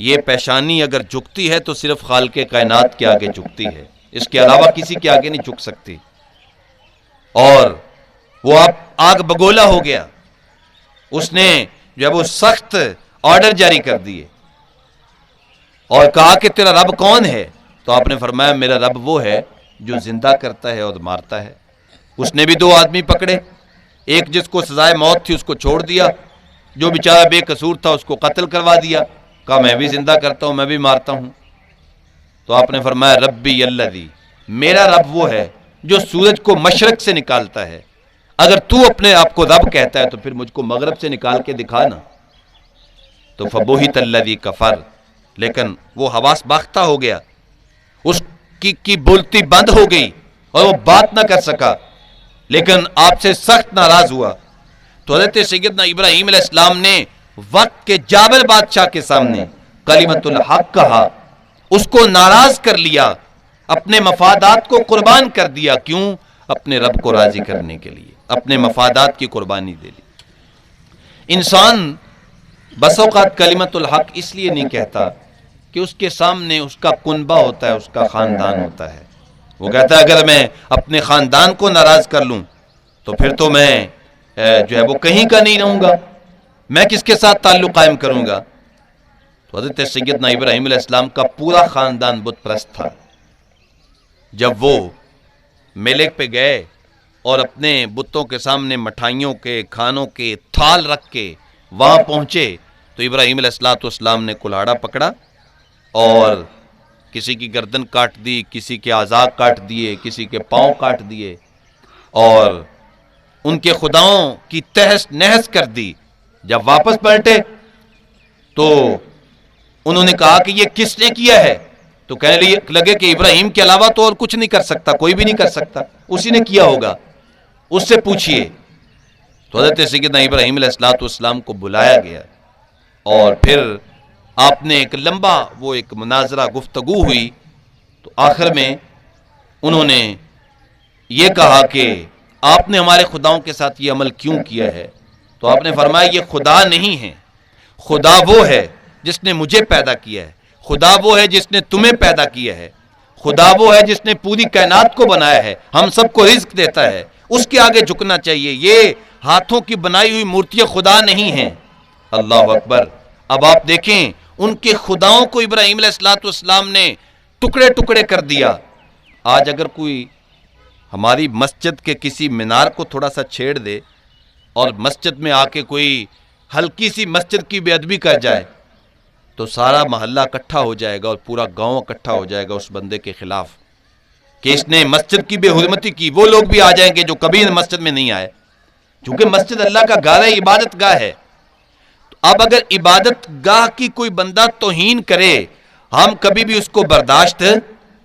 یہ پیشانی اگر جھکتی ہے تو صرف خالق کائنات کے آگے جھکتی ہے، اس کے علاوہ کسی کے آگے نہیں جھک سکتی۔ اور وہ اب آگ بگولا ہو گیا، اس نے جو ہے وہ سخت آرڈر جاری کر دیے اور کہا کہ تیرا رب کون ہے؟ تو آپ نے فرمایا میرا رب وہ ہے جو زندہ کرتا ہے اور مارتا ہے۔ اس نے بھی 2 آدمی پکڑے، ایک جس کو سزائے موت تھی اس کو چھوڑ دیا، جو بیچارہ بے قصور تھا اس کو قتل کروا دیا، کہا میں بھی زندہ کرتا ہوں، میں بھی مارتا ہوں۔ تو آپ نے فرمایا ربی الذی، میرا رب وہ ہے جو سورج کو مشرق سے نکالتا ہے، اگر تو اپنے آپ کو رب کہتا ہے تو پھر مجھ کو مغرب سے نکال کے دکھا نا۔ تو فبہت الذی کفر، لیکن وہ حواس باختہ ہو گیا، اس کی بولتی بند ہو گئی اور وہ بات نہ کر سکا، لیکن آپ سے سخت ناراض ہوا۔ تو حضرت سیدنا ابراہیم علیہ السلام نے وقت کے جابر بادشاہ کے سامنے کلمۃ الحق کہا، اس کو ناراض کر لیا، اپنے مفادات کو قربان کر دیا۔ کیوں؟ اپنے رب کو راضی کرنے کے لیے اپنے مفادات کی قربانی دے لی۔ انسان بس اوقات کلمۃ الحق اس لیے نہیں کہتا کہ اس کے سامنے اس کا کنبہ ہوتا ہے، اس کا خاندان ہوتا ہے۔ وہ کہتا ہے اگر میں اپنے خاندان کو ناراض کر لوں تو پھر تو میں جو ہے وہ کہیں کا نہیں رہوں گا، میں کس کے ساتھ تعلق قائم کروں گا؟ تو حضرت سیدنا ابراہیم علیہ السلام کا پورا خاندان بت پرست تھا۔ جب وہ میلے پہ گئے اور اپنے بتوں کے سامنے مٹھائیوں کے کھانوں کے تھال رکھ کے وہاں پہنچے تو ابراہیم علیہ السلام نے کلاڑا پکڑا اور کسی کی گردن کاٹ دی، کسی کے اعضاء کاٹ دیے، کسی کے پاؤں کاٹ دیے اور ان کے خداؤں کی تہس نہس کر دی۔ جب واپس پلٹے تو انہوں نے کہا کہ یہ کس نے کیا ہے؟ تو کہنے لگے کہ ابراہیم کے علاوہ تو اور کچھ نہیں کر سکتا، کوئی بھی نہیں کر سکتا، اسی نے کیا ہوگا، اس سے پوچھئے۔ تو حضرت سیدنا ابراہیم علیہ السلام کو بلایا گیا اور پھر آپ نے ایک لمبا وہ ایک مناظرہ گفتگو ہوئی۔ تو آخر میں انہوں نے یہ کہا کہ آپ نے ہمارے خداؤں کے ساتھ یہ عمل کیوں کیا ہے؟ تو آپ نے فرمایا یہ خدا نہیں ہے، خدا وہ ہے جس نے مجھے پیدا کیا ہے، خدا وہ ہے جس نے تمہیں پیدا کیا ہے، خدا وہ ہے جس نے پوری کائنات کو بنایا ہے، ہم سب کو رزق دیتا ہے، اس کے آگے جھکنا چاہیے۔ یہ ہاتھوں کی بنائی ہوئی مورتیاں خدا نہیں ہیں۔ اللہ اکبر۔ اب آپ دیکھیں ان کے خداؤں کو ابراہیم علیہ السلام نے ٹکڑے ٹکڑے کر دیا۔ آج اگر کوئی ہماری مسجد کے کسی مینار کو تھوڑا سا چھیڑ دے اور مسجد میں آ کے کوئی ہلکی سی مسجد کی بے ادبی کر جائے تو سارا محلہ اکٹھا ہو جائے گا اور پورا گاؤں اکٹھا ہو جائے گا اس بندے کے خلاف کہ اس نے مسجد کی بے حرمتی کی۔ وہ لوگ بھی آ جائیں گے جو کبھی مسجد میں نہیں آئے، چونکہ مسجد اللہ کا گھر ہے، عبادت گاہ ہے۔ اب اگر عبادت گاہ کی کوئی بندہ توہین کرے، ہم کبھی بھی اس کو برداشت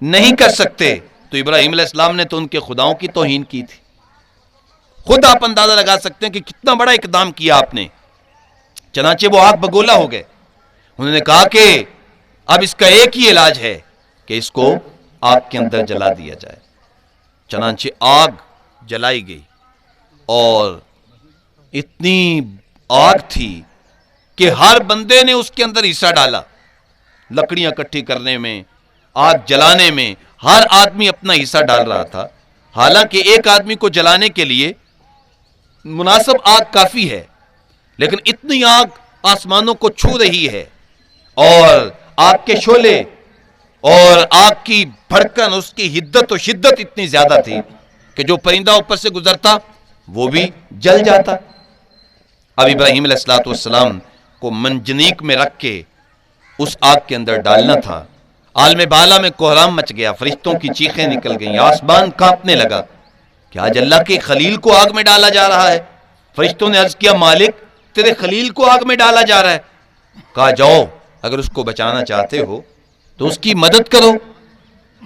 نہیں کر سکتے۔ تو ابراہیم علیہ السلام نے تو ان کے خداؤں کی توہین کی تھی۔ خود آپ اندازہ لگا سکتے ہیں کہ کتنا بڑا اقدام کیا آپ نے۔ چنانچہ وہ آگ بگولا ہو گئے۔ انہوں نے کہا کہ اب اس کا ایک ہی علاج ہے کہ اس کو آگ کے اندر جلا دیا جائے۔ چنانچہ آگ جلائی گئی اور اتنی آگ تھی کہ ہر بندے نے اس کے اندر حصہ ڈالا، لکڑیاں اکٹھی کرنے میں، آگ جلانے میں ہر آدمی اپنا حصہ ڈال رہا تھا۔ حالانکہ ایک آدمی کو جلانے کے لیے مناسب آگ کافی ہے، لیکن اتنی آگ آسمانوں کو چھو رہی ہے اور آگ کے شعلے اور آگ کی بھڑکن، اس کی حدت و شدت اتنی زیادہ تھی کہ جو پرندہ اوپر سے گزرتا وہ بھی جل جاتا۔ اب ابراہیم علیہ السلام کو منجنیق میں رکھ کے اس آگ کے اندر ڈالنا تھا۔ عالم بالا میں کوہرام مچ گیا، فرشتوں کی چیخیں نکل گئیں، آسمان کانپنے لگا کہ آج اللہ کے خلیل کو آگ میں ڈالا جا رہا ہے۔ فرشتوں نے عرض کیا مالک تیرے خلیل کو آگ میں ڈالا جا رہا ہے۔ کہا جاؤ اگر اس کو بچانا چاہتے ہو تو اس کی مدد کرو۔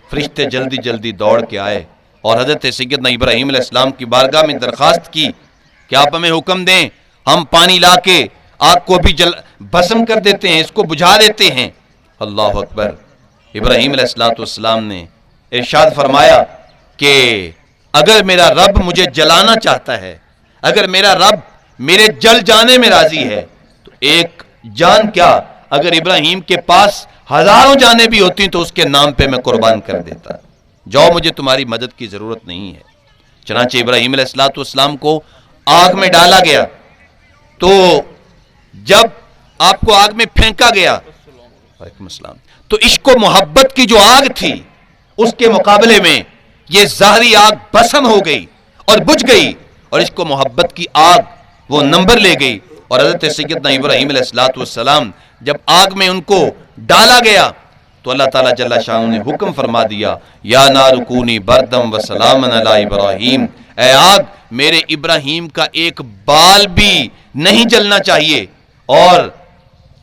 فرشتے جلدی جلدی دوڑ کے آئے اور حضرت سیدنا ابراہیم علیہ السلام کی بارگاہ میں درخواست کی کہ آپ ہمیں حکم دیں، ہم پانی لا کے آگ کو بھی بھسم کر دیتے ہیں، اس کو بجھا دیتے ہیں۔ اللہ اکبر۔ ابراہیم علیہ السلام نے ارشاد فرمایا کہ اگر میرا رب مجھے جلانا چاہتا ہے، اگر میرا رب میرے جل جانے میں راضی ہے تو ایک جان کیا اگر ابراہیم کے پاس ہزاروں جانیں بھی ہوتی تو اس کے نام پہ میں قربان کر دیتا، جاؤ مجھے تمہاری مدد کی ضرورت نہیں ہے۔ چنانچہ ابراہیم علیہ السلام کو آگ میں ڈالا گیا، تو جب آپ کو آگ میں پھینکا گیا، وعلیکم السلام، تو عشق و محبت کی جو آگ تھی اس کے مقابلے میں یہ ظاہری آگ بھسم ہو گئی اور بجھ گئی، اور عشق و محبت کی آگ وہ نمبر لے گئی، اور حضرت سیدنا ابراہیم علیہ السلام جب آگ میں ان کو ڈالا گیا تو اللہ تعالیٰ جل شانہ نے حکم فرما دیا، یا نار کونی بردم و سلام علی ابراہیم، اے آگ میرے ابراہیم کا ایک بال بھی نہیں جلنا چاہیے، اور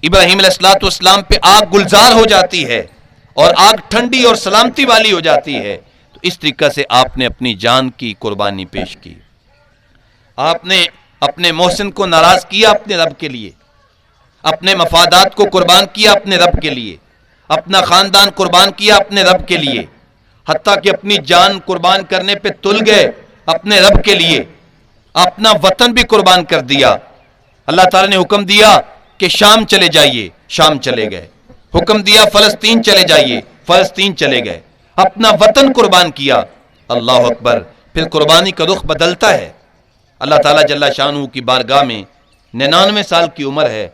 ابراہیم علیہ السلام پہ آگ گلزار ہو جاتی ہے اور آگ ٹھنڈی اور سلامتی والی ہو جاتی ہے۔ تو اس طریقہ سے آپ نے اپنی جان کی قربانی پیش کی، آپ نے اپنے محسن کو ناراض کیا اپنے رب کے لیے، اپنے مفادات کو قربان کیا اپنے رب کے لیے، اپنا خاندان قربان کیا اپنے رب کے لیے، حتیٰ کہ اپنی جان قربان کرنے پہ تل گئے اپنے رب کے لیے، اپنا وطن بھی قربان کر دیا۔ اللہ تعالیٰ نے حکم دیا کہ شام چلے جائیے، شام چلے گئے، حکم دیا فلسطین چلے جائیے، فلسطین چلے گئے، اپنا وطن قربان کیا۔ اللہ اکبر، پھر قربانی کا رخ بدلتا ہے۔ اللہ تعالیٰ جل شانہ کی بارگاہ میں 99 سال کی عمر ہے،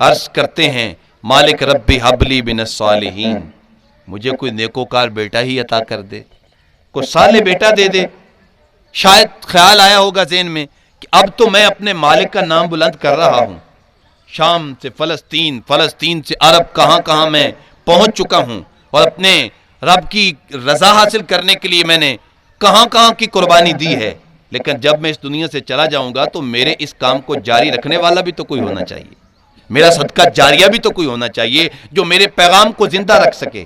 عرض کرتے ہیں مالک ربی حبلی بن الصالحین، مجھے کوئی نیکوکار بیٹا ہی عطا کر دے، کوئی صالح بیٹا دے دے۔ شاید خیال آیا ہوگا ذہن میں کہ اب تو میں اپنے مالک کا نام بلند کر رہا ہوں، شام سے فلسطین، فلسطین سے عرب، کہاں کہاں میں پہنچ چکا ہوں، اور اپنے رب کی رضا حاصل کرنے کے لیے میں نے کہاں کہاں کی قربانی دی ہے، لیکن جب میں اس دنیا سے چلا جاؤں گا تو میرے اس کام کو جاری رکھنے والا بھی تو کوئی ہونا چاہیے، میرا صدقہ جاریہ بھی تو کوئی ہونا چاہیے جو میرے پیغام کو زندہ رکھ سکے۔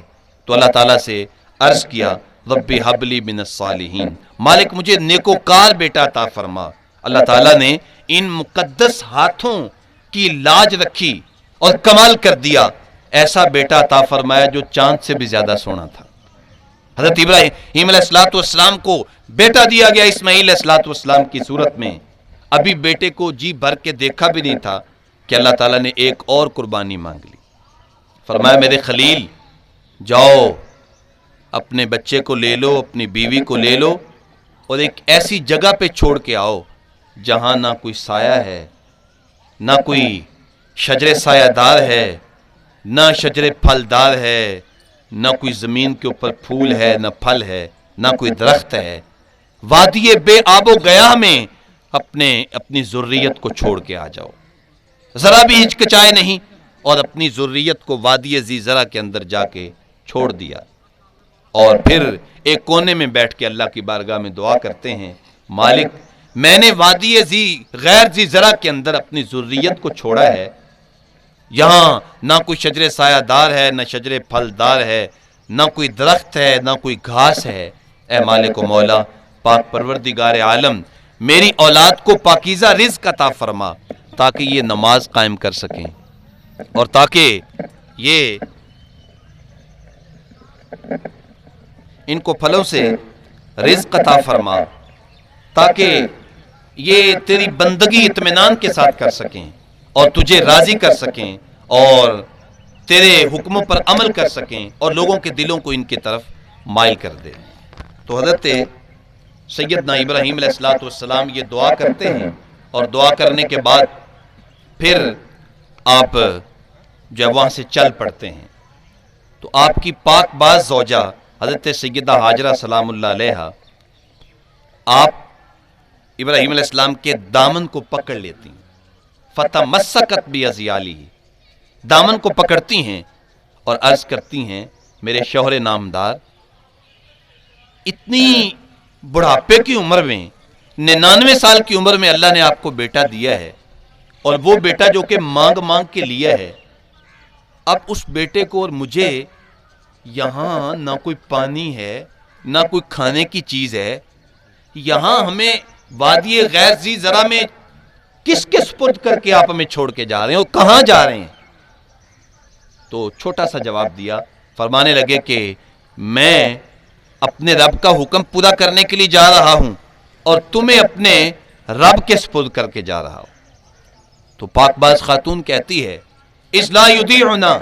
تو اللہ تعالیٰ سے عرض کیا ربی حبلی من الصالحین، مالک مجھے نیکوکار بیٹا عطا فرما۔ اللہ تعالیٰ نے ان مقدس ہاتھوں کی لاج رکھی اور کمال کر دیا، ایسا بیٹا عطا فرمایا جو چاند سے بھی زیادہ سونا تھا۔ حضرت ابراہیم علیہ السلام کو بیٹا دیا گیا اسماعیل علیہ السلام کی صورت میں، ابھی بیٹے کو جی بھر کے دیکھا بھی نہیں تھا کہ اللہ تعالیٰ نے ایک اور قربانی مانگ لی۔ فرمایا میرے خلیل جاؤ اپنے بچے کو لے لو، اپنی بیوی کو لے لو، اور ایک ایسی جگہ پہ چھوڑ کے آؤ جہاں نہ کوئی سایہ ہے، نہ کوئی شجر سایہ دار ہے، نہ شجر پھلدار ہے، نہ کوئی زمین کے اوپر پھول ہے، نہ پھل ہے، نہ کوئی درخت ہے، وادی بے آب و گیا میں اپنی ذریت کو چھوڑ کے آ جاؤ، ذرا بھی ہچکچائے نہیں، اور اپنی ذریت کو وادی ذی زرع کے اندر جا کے چھوڑ دیا، اور پھر ایک کونے میں بیٹھ کے اللہ کی بارگاہ میں دعا کرتے ہیں، مالک میں نے وادی غیر ذی زرع کے اندر اپنی ذریت کو چھوڑا ہے، یہاں نہ کوئی شجر سایہ دار ہے، نہ شجر پھلدار ہے، نہ کوئی درخت ہے، نہ کوئی گھاس ہے، اے مالک و مولا پاک پروردگار عالم میری اولاد کو پاکیزہ رزق عطا فرما تاکہ یہ نماز قائم کر سکیں، اور تاکہ یہ ان کو پھلوں سے رزق عطا فرما تاکہ یہ تیری بندگی اطمینان کے ساتھ کر سکیں اور تجھے راضی کر سکیں اور تیرے حکموں پر عمل کر سکیں اور لوگوں کے دلوں کو ان کی طرف مائل کر دے۔ تو حضرت سیدنا ابراہیم علیہ السلام یہ دعا کرتے ہیں، اور دعا کرنے کے بعد پھر آپ جب وہاں سے چل پڑتے ہیں تو آپ کی پاک باز زوجہ حضرت سیدہ ہاجرہ سلام اللہ علیہا آپ ابراہیم علیہ السلام کے دامن کو پکڑ لیتی ہیں، فتمسکت بِأَزْیَالِهِ، دامن کو پکڑتی ہیں اور عرض کرتی ہیں میرے شوہر نامدار، اتنی بڑھاپے کی عمر میں 99 سال کی عمر میں اللہ نے آپ کو بیٹا دیا ہے، اور وہ بیٹا جو کہ مانگ مانگ کے لیا ہے، اب اس بیٹے کو اور مجھے یہاں نہ کوئی پانی ہے نہ کوئی کھانے کی چیز ہے، یہاں ہمیں وادی غیر ذی زرع میں کس کے سپرد کر کے آپ ہمیں چھوڑ کے جا رہے ہیں اور کہاں جا رہے ہیں؟ تو چھوٹا سا جواب دیا، فرمانے لگے کہ میں اپنے رب کا حکم پورا کرنے کے لیے جا رہا ہوں اور تمہیں اپنے رب کے سپرد کر کے جا رہا ہوں۔ تو پاک باز خاتون کہتی ہے اذ لا یضیعنا،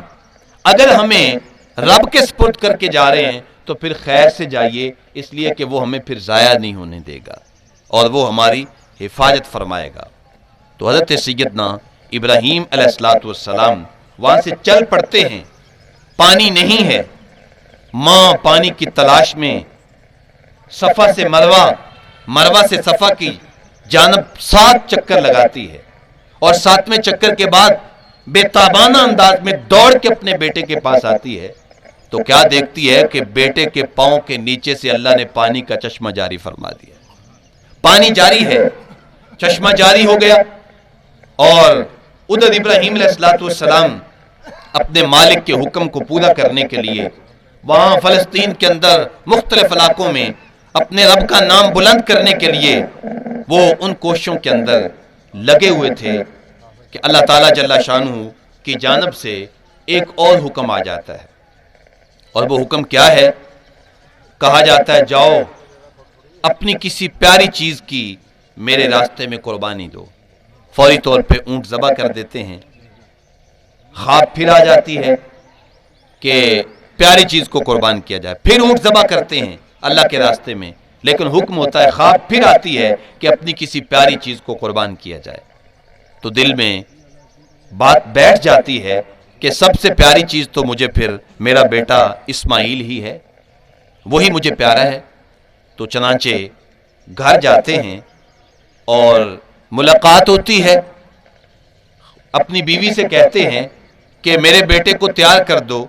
اگر ہمیں رب کے سپرد کر کے جا رہے ہیں تو پھر خیر سے جائیے، اس لیے کہ وہ ہمیں پھر ضائع نہیں ہونے دے گا اور وہ ہماری حفاظت فرمائے گا۔ تو حضرت سیدنا ابراہیم علیہ الصلوۃ والسلام وہاں سے چل پڑتے ہیں، پانی نہیں ہے، ماں پانی کی تلاش میں صفا سے مروہ، مروہ سے صفا کی جانب 7 چکر لگاتی ہے، اور 7ویں چکر کے بعد بے تابانہ انداز میں دوڑ کے اپنے بیٹے کے پاس آتی ہے تو کیا دیکھتی ہے کہ بیٹے کے پاؤں کے نیچے سے اللہ نے پانی کا چشمہ جاری فرما دیا۔ پانی جاری ہے، چشمہ جاری ہو گیا، اور ادھر ابراہیم علیہ السلام اپنے مالک کے حکم کو پورا کرنے کے لیے وہاں فلسطین کے اندر مختلف علاقوں میں اپنے رب کا نام بلند کرنے کے لیے وہ ان کوششوں کے اندر لگے ہوئے تھے کہ اللہ تعالیٰ جل شانہ کی جانب سے ایک اور حکم آ جاتا ہے، اور وہ حکم کیا ہے؟ کہا جاتا ہے جاؤ اپنی کسی پیاری چیز کی میرے راستے میں قربانی دو۔ فوری طور پہ اونٹ ذبح کر دیتے ہیں، خواب پھر آ جاتی ہے کہ پیاری چیز کو قربان کیا جائے، پھر اونٹ ذبح کرتے ہیں اللہ کے راستے میں، لیکن حکم ہوتا ہے، خواب پھر آتی ہے کہ اپنی کسی پیاری چیز کو قربان کیا جائے۔ تو دل میں بات بیٹھ جاتی ہے کہ سب سے پیاری چیز تو مجھے پھر میرا بیٹا اسماعیل ہی ہے، وہی مجھے پیارا ہے۔ تو چنانچہ گھر جاتے ہیں اور ملاقات ہوتی ہے، اپنی بیوی سے کہتے ہیں کہ میرے بیٹے کو تیار کر دو،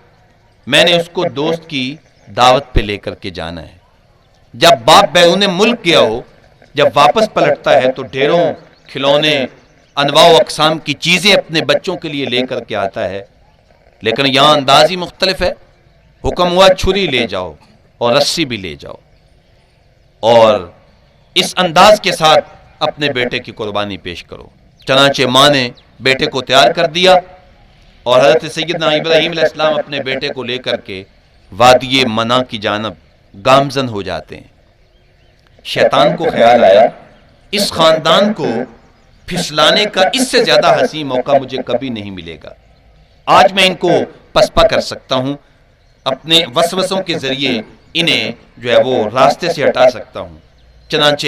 میں نے اس کو دوست کی دعوت پہ لے کر کے جانا ہے۔ جب باپ بیرون ملک گیا ہو، جب واپس پلٹتا ہے تو ڈھیروں کھلونے، انواع و اقسام کی چیزیں اپنے بچوں کے لیے لے کر کے آتا ہے، لیکن یہاں انداز ہی مختلف ہے۔ حکم ہوا چھری لے جاؤ اور رسی بھی لے جاؤ، اور اس انداز کے ساتھ اپنے بیٹے کی قربانی پیش کرو۔ چنانچہ ماں نے بیٹے کو تیار کر دیا، اور حضرت سیدنا ابراہیم علیہ السلام اپنے بیٹے کو لے کر کے وادی منا کی جانب گامزن ہو جاتے ہیں۔ شیطان کو خیال آیا اس خاندان کو پھسلانے کا اس سے زیادہ حسین موقع مجھے کبھی نہیں ملے گا، آج میں ان کو پسپا کر سکتا ہوں، اپنے وسوسوں کے ذریعے انہیں جو ہے وہ راستے سے ہٹا سکتا ہوں۔ چنانچہ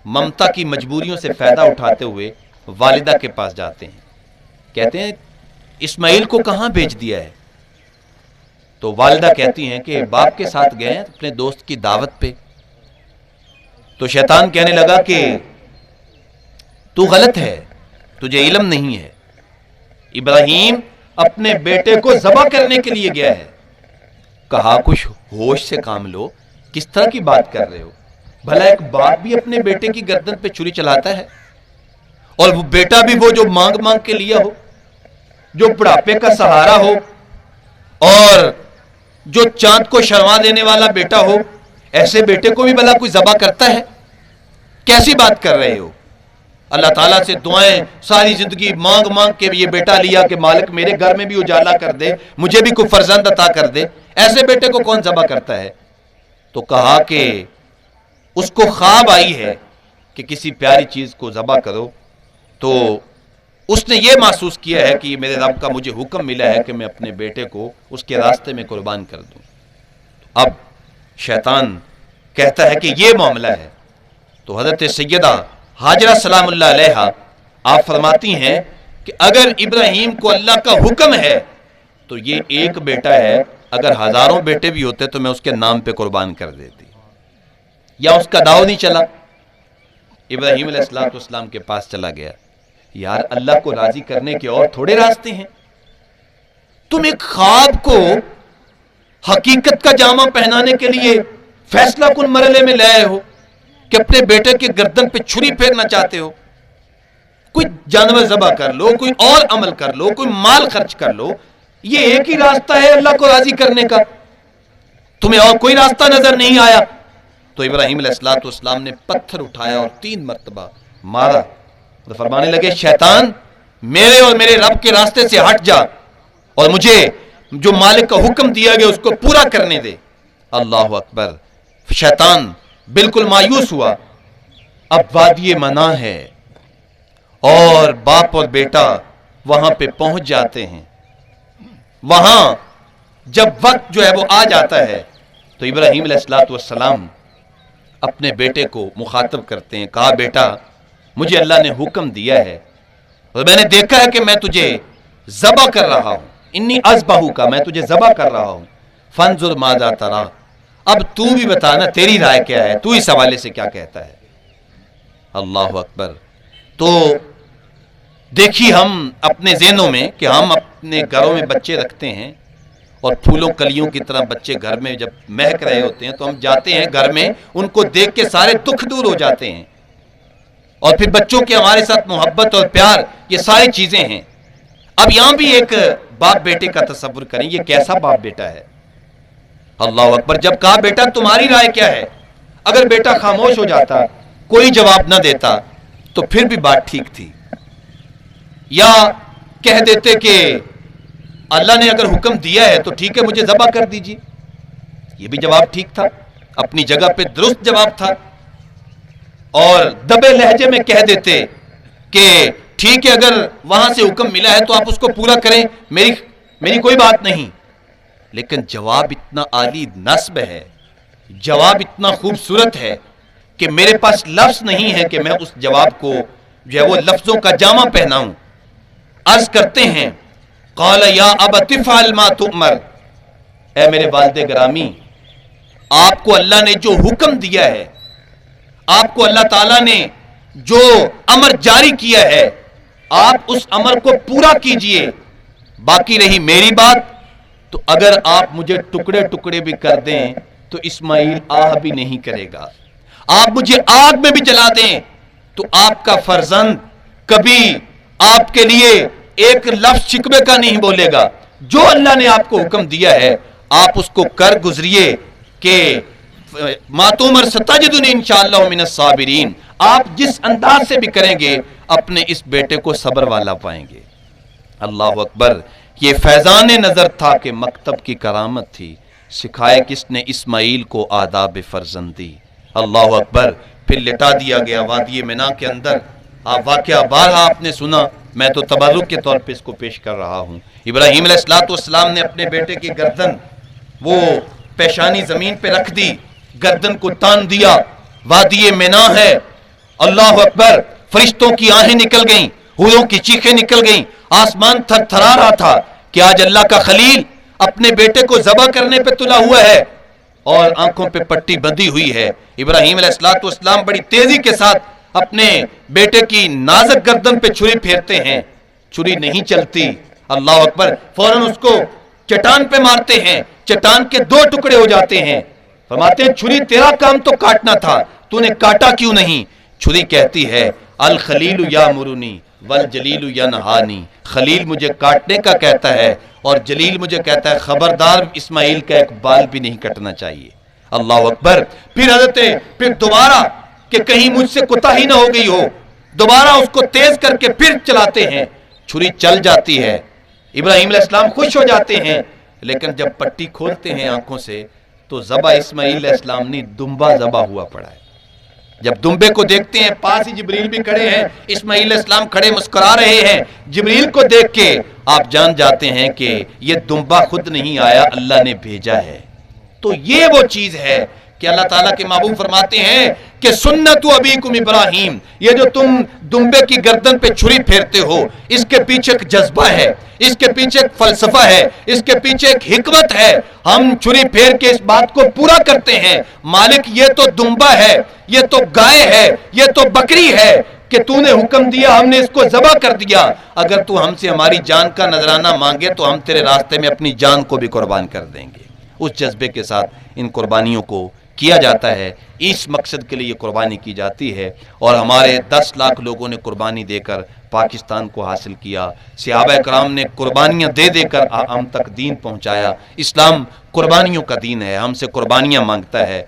ممتا کی مجبوریوں سے فائدہ اٹھاتے ہوئے والدہ کے پاس جاتے ہیں، کہتے ہیں اسماعیل کو کہاں بھیج دیا ہے؟ تو والدہ کہتی ہیں کہ باپ کے ساتھ گئے ہیں اپنے دوست کی دعوت پہ۔ تو شیطان کہنے لگا کہ تو غلط ہے، تجھے علم نہیں ہے، ابراہیم اپنے بیٹے کو ذبح کرنے کے لیے گیا ہے۔ کہا کچھ ہوش سے کام لو، کس طرح کی بات کر رہے ہو؟ بھلا ایک باپ بھی اپنے بیٹے کی گردن پہ چھری چلاتا ہے، اور وہ بیٹا بھی وہ جو مانگ مانگ کے لیا ہو، جو بڑھاپے کا سہارا ہو، اور جو چاند کو شرما دینے والا بیٹا ہو، ایسے بیٹے کو بھی بھلا کوئی ذبح کرتا ہے؟ کیسی بات کر رہے ہو؟ اللہ تعالیٰ سے دعائیں ساری زندگی مانگ مانگ کے یہ بیٹا لیا کہ مالک میرے گھر میں بھی اجالا کر دے، مجھے بھی کوئی فرزند عطا کر دے، ایسے بیٹے کو کون ذبح کرتا ہے؟ تو کہا کہ اس کو خواب آئی ہے کہ کسی پیاری چیز کو ذبح کرو، تو اس نے یہ محسوس کیا ہے کہ میرے رب کا مجھے حکم ملا ہے کہ میں اپنے بیٹے کو اس کے راستے میں قربان کر دوں۔ اب شیطان کہتا ہے کہ یہ معاملہ ہے۔ تو حضرت سیدہ ہاجرہ سلام اللہ علیہا آپ فرماتی ہیں کہ اگر ابراہیم کو اللہ کا حکم ہے تو یہ ایک بیٹا ہے، اگر ہزاروں بیٹے بھی ہوتے تو میں اس کے نام پہ قربان کر دیتی، یا اس کا داؤ نہیں چلا۔ ابراہیم علیہ السلام کے پاس چلا گیا، یار اللہ کو راضی کرنے کے اور تھوڑے راستے ہیں، تم ایک خواب کو حقیقت کا جامہ پہنانے کے لیے فیصلہ کن مرحلے میں لے آئے ہو کہ اپنے بیٹے کے گردن پہ چھری پھیرنا چاہتے ہو۔ کوئی جانور ذبح کر لو، کوئی اور عمل کر لو، کوئی مال خرچ کر لو، یہ ایک ہی راستہ ہے اللہ کو راضی کرنے کا، تمہیں اور کوئی راستہ نظر نہیں آیا؟ تو ابراہیم علیہ السلام نے پتھر اٹھایا اور 3 مرتبہ مارا، تو فرمانے لگے شیطان میرے اور میرے رب کے راستے سے ہٹ جا، اور مجھے جو مالک کا حکم دیا گیا اس کو پورا کرنے دے۔ اللہ اکبر۔ شیطان بالکل مایوس ہوا، اب وادی منا ہے، اور باپ اور بیٹا وہاں پہ پہنچ جاتے ہیں۔ وہاں جب وقت جو ہے وہ آ جاتا ہے تو ابراہیم علیہ الصلوۃ والسلام اپنے بیٹے کو مخاطب کرتے ہیں، کہا بیٹا مجھے اللہ نے حکم دیا ہے اور میں نے دیکھا ہے کہ میں تجھے ذبح کر رہا ہوں، انی اذبحک کا، میں تجھے ذبح کر رہا ہوں، فانظر ماذا تری، اب تو بھی بتانا تیری رائے کیا ہے، تو اس حوالے سے کیا کہتا ہے۔ اللہ اکبر۔ تو دیکھیے ہم اپنے ذہنوں میں کہ ہم اپنے گھروں میں بچے رکھتے ہیں اور پھولوں کلیوں کی طرح بچے گھر میں جب مہک رہے ہوتے ہیں تو ہم جاتے ہیں گھر میں، ان کو دیکھ کے سارے دکھ دور ہو جاتے ہیں، اور پھر بچوں کے ہمارے ساتھ محبت اور پیار، یہ ساری چیزیں ہیں۔ اب یہاں بھی ایک باپ بیٹے کا تصور کریں، یہ کیسا باپ بیٹا ہے۔ اللہ اکبر۔ جب کہا بیٹا تمہاری رائے کیا ہے، اگر بیٹا خاموش ہو جاتا، کوئی جواب نہ دیتا تو پھر بھی بات ٹھیک تھی، یا کہہ دیتے کہ اللہ نے اگر حکم دیا ہے تو ٹھیک ہے مجھے ذبح کر دیجیے، یہ بھی جواب ٹھیک تھا، اپنی جگہ پہ درست جواب تھا۔ اور دبے لہجے میں کہہ دیتے کہ ٹھیک ہے اگر وہاں سے حکم ملا ہے تو آپ اس کو پورا کریں، میری کوئی بات نہیں۔ لیکن جواب اتنا عالی نصب ہے، جواب اتنا خوبصورت ہے کہ میرے پاس لفظ نہیں ہے کہ میں اس جواب کو جو ہے وہ لفظوں کا جامع پہناؤں۔ عرض کرتے ہیں قال یا ابت افعل ما تؤمر، اے میرے والد گرامی، آپ کو اللہ نے جو حکم دیا ہے، آپ کو اللہ تعالیٰ نے جو امر جاری کیا ہے، آپ اس امر کو پورا کیجئے۔ باقی رہی میری بات، تو اگر آپ مجھے ٹکڑے ٹکڑے بھی کر دیں تو اسماعیل آہ بھی نہیں کرے گا، آپ مجھے آگ میں بھی جلا دیں تو آپ کا فرزند کبھی آپ کے لیے ایک لفظ شکوے کا نہیں بولے گا۔ جو اللہ نے آپ کو حکم دیا ہے آپ اس کو کر گزریے کہ ما تؤمر ستجدنی انشاءاللہ من الصابرین، آپ جس انداز سے بھی کریں گے اپنے اس بیٹے کو صبر والا پائیں گے۔ اللہ اکبر۔ یہ فیضان نظر تھا کہ مکتب کی کرامت تھی، سکھائے کس نے اسماعیل کو آداب فرزندی۔ اللہ اکبر۔ پھر لٹا دیا گیا وادی منا کے اندر۔ آپ واقعہ بارہا آپ نے سنا، میں تو تبرک کے طور پہ اس کو پیش کر رہا ہوں۔ ابراہیم علیہ السلام نے اپنے بیٹے کی گردن، وہ پیشانی زمین پہ رکھ دی، گردن کو تان دیا، وادی منا ہے۔ اللہ اکبر۔ فرشتوں کی آہیں نکل گئیں، حوروں کی چیخیں نکل گئیں، آسمان تھر تھرا رہا تھا کہ آج اللہ کا خلیل اپنے بیٹے کو ذبح کرنے پہ تلا ہوا ہے اور آنکھوں پہ پٹی بندھی ہوئی ہے۔ ابراہیم علیہ السلام بڑی تیزی کے ساتھ اپنے بیٹے کی نازک گردن پہ چھری پھیرتے ہیں، چھری نہیں چلتی۔ اللہ اکبر۔ فوراً اس کو چٹان پہ مارتے ہیں، چٹان کے دو ٹکڑے ہو جاتے ہیں۔ فرماتے ہیں چھری تیرا کام تو کاٹنا تھا، تو نے کاٹا کیوں نہیں؟ چھری کہتی ہے الخلیل یامرنی والجلیل ینہانی، خلیل مجھے کاٹنے کا کہتا ہے اور جلیل مجھے کہتا ہے خبردار اسماعیل کا ایک بال بھی نہیں کٹنا چاہیے۔ اللہ اکبر۔ پھر دوبارہ کہ کہیں مجھ سے کوتاہی نہ ہو گئی ہو، دوبارہ اس کو تیز کر کے پھر چلاتے ہیں، چھری چل جاتی ہے۔ ابراہیم علیہ السلام خوش ہو جاتے ہیں، لیکن جب پٹی کھولتے ہیں آنکھوں سے تو ذبح اسماعیل علیہ السلام نہیں، دمبا ذبح ہوا پڑا ہے۔ جب دمبے کو دیکھتے ہیں، پاس ہی جبریل بھی کھڑے ہیں، اسماعیل علیہ السلام کھڑے مسکرا رہے ہیں، جبریل کو دیکھ کے آپ جان جاتے ہیں کہ یہ دمبا خود نہیں آیا، اللہ نے بھیجا ہے۔ تو یہ وہ چیز ہے کہ اللہ تعالیٰ کے محبوب فرماتے ہیں کہ سنت ابیکم ابراہیم، یہ جو تم دمبے کی گردن پہ چھری پھیرتے ہو، اس کے پیچھے ایک جذبہ ہے، اس کے پیچھے ایک فلسفہ ہے، اس کے پیچھے ایک حکمت ہے۔ ہم چھری پھیر کے اس بات کو پورا کرتے ہیں، مالک یہ تو دمبا ہے، یہ تو گائے ہے، یہ تو بکری ہے کہ تو نے حکم دیا، ہم نے اس کو ذبح کر دیا، اگر تو ہم سے ہماری جان کا نذرانہ مانگے تو ہم تیرے راستے میں اپنی جان کو بھی قربان کر دیں گے۔ اس جذبے کے ساتھ ان قربانیوں کو کیا جاتا ہے، اس مقصد کے لیے یہ قربانی کی جاتی ہے، اور ہمارے 10 لاکھ لوگوں نے قربانی دے کر پاکستان کو حاصل کیا، صحابہ کرام نے قربانیاں دے دے کر ہم تک دین پہنچایا۔ اسلام قربانیوں کا دین ہے، ہم سے قربانیاں مانگتا ہے۔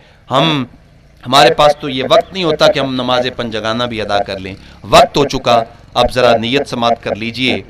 ہمارے پاس تو یہ وقت نہیں ہوتا کہ ہم نماز پنجگانہ بھی ادا کر لیں، وقت ہو چکا، اب ذرا نیت سماعت کر لیجئے۔